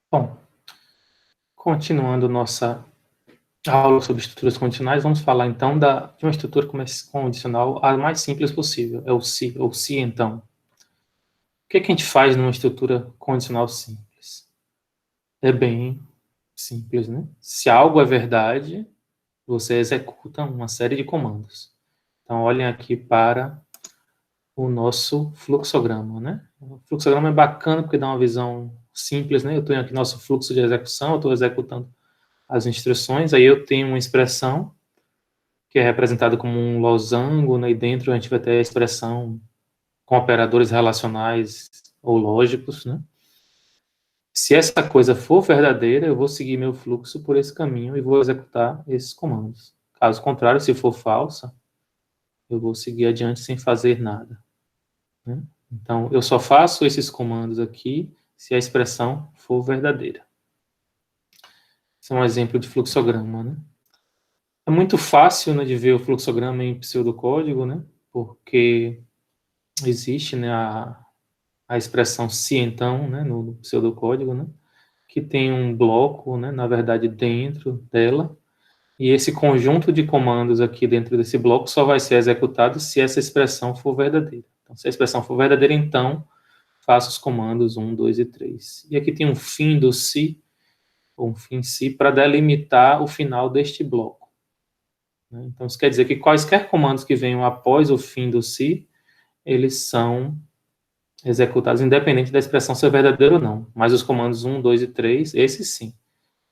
Bom, continuando nossa aula sobre estruturas condicionais, vamos falar então de uma estrutura condicional a mais simples possível, é o se, ou se então. O que a gente faz numa estrutura condicional simples? É bem simples, né? Se algo é verdade, você executa uma série de comandos. Então, olhem aqui para o nosso fluxograma, né? O fluxograma é bacana porque dá uma visão simples, né? Eu tenho aqui nosso fluxo de execução, eu estou executando as instruções, aí eu tenho uma expressão que é representada como um losango, né? E dentro a gente vai ter a expressão com operadores relacionais ou lógicos, né? Se essa coisa for verdadeira, eu vou seguir meu fluxo por esse caminho e vou executar esses comandos. Caso contrário, se for falsa, eu vou seguir adiante sem fazer nada, né? Então, eu só faço esses comandos aqui se a expressão for verdadeira. Esse é um exemplo de fluxograma, né? É muito fácil, né, de ver o fluxograma em pseudocódigo, né? Porque existe, né, a expressão se então, né, no pseudocódigo, né? Que tem um bloco, né, na verdade, dentro dela, e esse conjunto de comandos aqui dentro desse bloco só vai ser executado se essa expressão for verdadeira. Então, se a expressão for verdadeira, então, faça os comandos 1, 2 e 3. E aqui tem um fim do se, ou um fim se, para delimitar o final deste bloco, né? Então, isso quer dizer que quaisquer comandos que venham após o fim do se, eles são executados independente da expressão ser verdadeira ou não. Mas os comandos 1, 2 e 3, esses sim,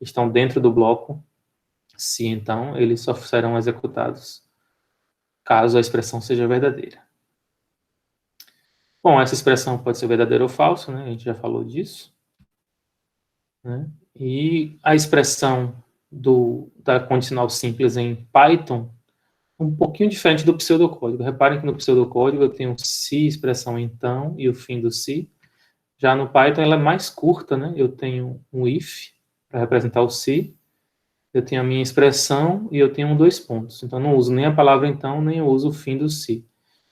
estão dentro do bloco se, então, eles só serão executados caso a expressão seja verdadeira. Bom, essa expressão pode ser verdadeira ou falsa, né? A gente já falou disso, né? E a expressão da condicional simples em Python é um pouquinho diferente do pseudocódigo. Reparem que no pseudocódigo eu tenho se, expressão então, e o fim do se. Já no Python ela é mais curta, né? Eu tenho um if para representar o se, eu tenho a minha expressão e eu tenho dois pontos. Então, não uso nem a palavra então, nem eu uso o fim do se.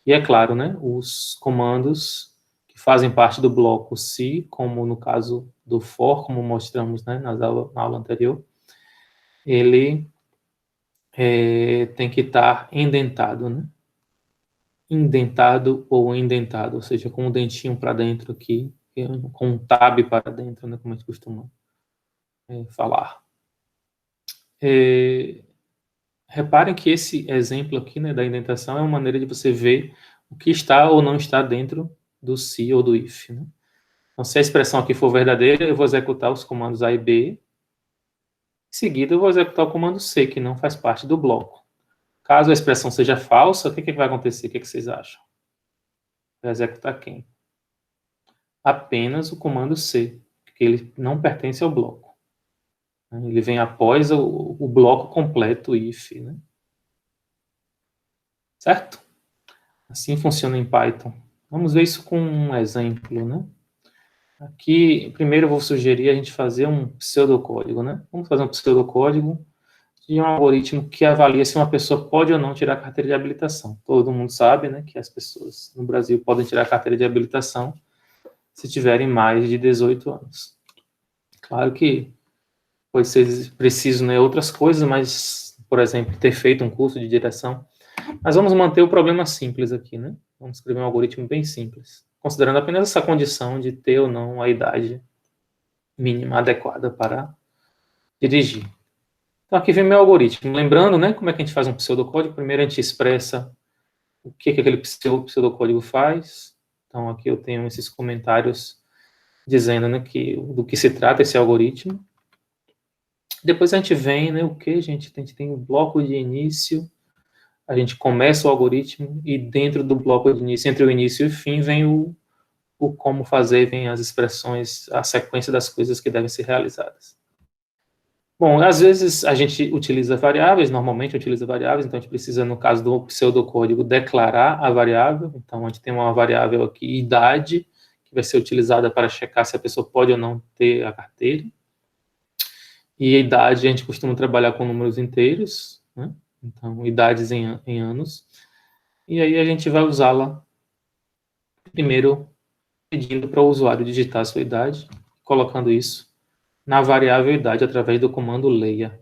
E é claro, né, os comandos que fazem parte do bloco se, como no caso do for, como mostramos, né, na aula anterior, ele tem que estar indentado, né? Indentado ou indentado, ou seja, com um dentinho para dentro aqui, com um tab para dentro, né, como a gente costuma falar. Reparem que esse exemplo aqui, né, da indentação é uma maneira de você ver o que está ou não está dentro do se ou do if, né? Então, se a expressão aqui for verdadeira, eu vou executar os comandos A e B. Em seguida, eu vou executar o comando C, que não faz parte do bloco. Caso a expressão seja falsa, o que vai acontecer? O que vocês acham? Vai executar quem? Apenas o comando C, porque ele não pertence ao bloco. Ele vem após o bloco completo if, né? Certo? Assim funciona em Python. Vamos ver isso com um exemplo, né? Aqui, primeiro eu vou sugerir a gente fazer um pseudocódigo, né? Vamos fazer um pseudocódigo de um algoritmo que avalia se uma pessoa pode ou não tirar a carteira de habilitação. Todo mundo sabe, né, que as pessoas no Brasil podem tirar a carteira de habilitação se tiverem mais de 18 anos. Claro que pode ser preciso, né, outras coisas, mas, por exemplo, ter feito um curso de direção. Mas vamos manter o problema simples aqui, né? Vamos escrever um algoritmo bem simples, considerando apenas essa condição de ter ou não a idade mínima adequada para dirigir. Então, aqui vem meu algoritmo. Lembrando, né, como é que a gente faz um pseudocódigo? Primeiro a gente expressa o que aquele pseudocódigo faz. Então, aqui eu tenho esses comentários dizendo, né, do que se trata esse algoritmo. Depois a gente vem, né, o que, gente? A gente tem um bloco de início, a gente começa o algoritmo e dentro do bloco de início, entre o início e o fim, vem o como fazer, vem as expressões, a sequência das coisas que devem ser realizadas. Bom, às vezes a gente utiliza variáveis, normalmente utiliza variáveis, então a gente precisa, no caso do pseudocódigo, declarar a variável. Então, a gente tem uma variável aqui, idade, que vai ser utilizada para checar se a pessoa pode ou não ter a carteira. E a idade, a gente costuma trabalhar com números inteiros, né? Então, idades em anos. E aí a gente vai usá-la primeiro pedindo para o usuário digitar a sua idade, colocando isso na variável idade através do comando leia,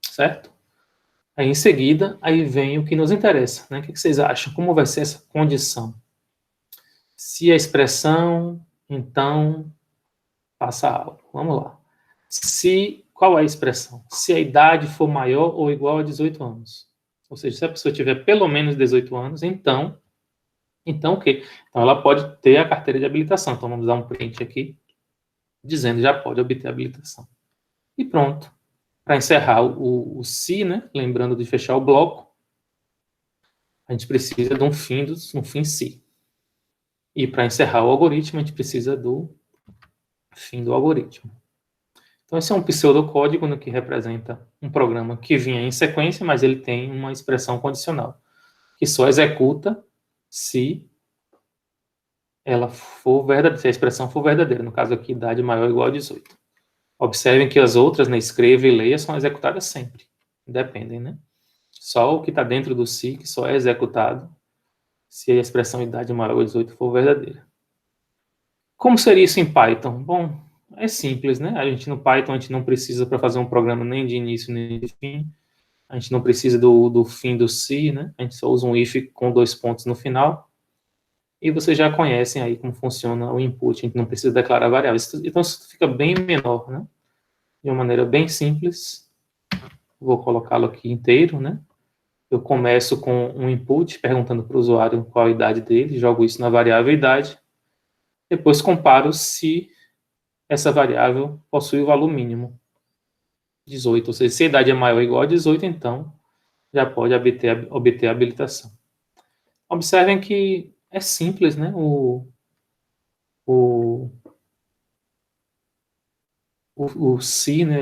certo? Aí, em seguida, aí vem o que nos interessa, né? O que vocês acham? Como vai ser essa condição? Se a expressão, então, passa algo. Vamos lá. Qual é a expressão? Se a idade for maior ou igual a 18 anos. Ou seja, se a pessoa tiver pelo menos 18 anos, então o quê? Então ela pode ter a carteira de habilitação. Então vamos dar um print aqui, dizendo que já pode obter a habilitação. E pronto. Para encerrar o se, né? Lembrando de fechar o bloco, a gente precisa de um fim se. E para encerrar o algoritmo, a gente precisa do fim do algoritmo. Então, esse é um pseudocódigo, né, que representa um programa que vinha em sequência, mas ele tem uma expressão condicional, que só executa se ela for verdadeira, se a expressão for verdadeira. No caso aqui, idade maior ou igual a 18. Observem que as outras, né, escreva e leia, são executadas sempre. Dependem, né? Só o que está dentro do se, que só é executado se a expressão idade maior ou 18 for verdadeira. Como seria isso em Python? Bom, é simples, né? No Python a gente não precisa para fazer um programa nem de início nem de fim. A gente não precisa do fim do se, né? A gente só usa um if com 2 pontos no final. E vocês já conhecem aí como funciona o input. A gente não precisa declarar variáveis. Então isso fica bem menor, né? De uma maneira bem simples. Vou colocá-lo aqui inteiro, né? Eu começo com um input perguntando para o usuário qual a idade dele, jogo isso na variável idade. Depois comparo se essa variável possui o valor mínimo, 18. Ou seja, se a idade é maior ou igual a 18, então já pode obter a habilitação. Observem que é simples, né? O se, né?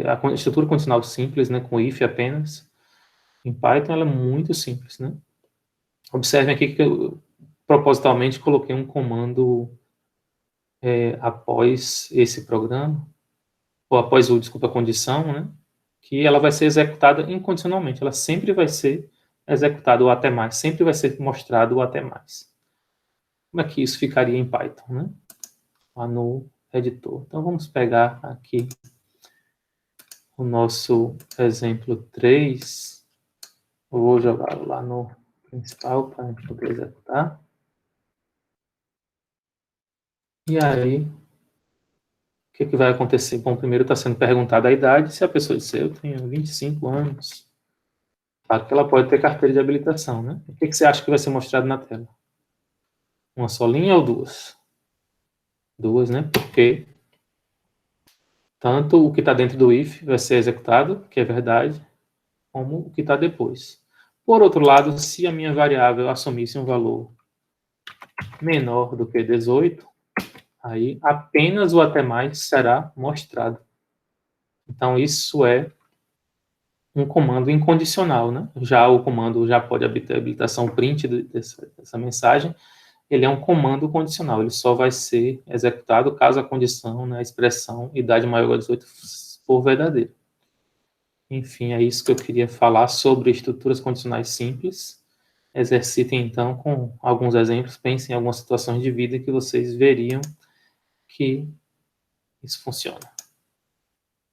A estrutura condicional simples, né? Com if apenas. Em Python ela é muito simples, né? Observem aqui que eu propositalmente coloquei um comando após esse programa, ou após a condição, né? Que ela vai ser executada incondicionalmente. Ela sempre vai ser executada o até mais. Sempre vai ser mostrado o até mais. Como é que isso ficaria em Python, né? Lá no editor. Então, vamos pegar aqui o nosso exemplo 3. Eu vou jogar lá no principal para a gente poder executar. E aí, o que vai acontecer? Bom, primeiro está sendo perguntada a idade. Se a pessoa disser, eu tenho 25 anos, claro que ela pode ter carteira de habilitação, né? O que você acha que vai ser mostrado na tela? Uma só linha ou duas? Duas, né? Porque tanto o que está dentro do if vai ser executado, que é verdade, como o que está depois. Por outro lado, se a minha variável assumisse um valor menor do que 18, aí apenas o até mais será mostrado. Então, isso é um comando incondicional, né? Já o comando já pode obter a habilitação print dessa mensagem, ele é um comando condicional, ele só vai ser executado caso a condição, né, a expressão idade maior a 18 for verdadeira. Enfim, é isso que eu queria falar sobre estruturas condicionais simples. Exercitem, então, com alguns exemplos, pensem em algumas situações de vida que vocês veriam que isso funciona.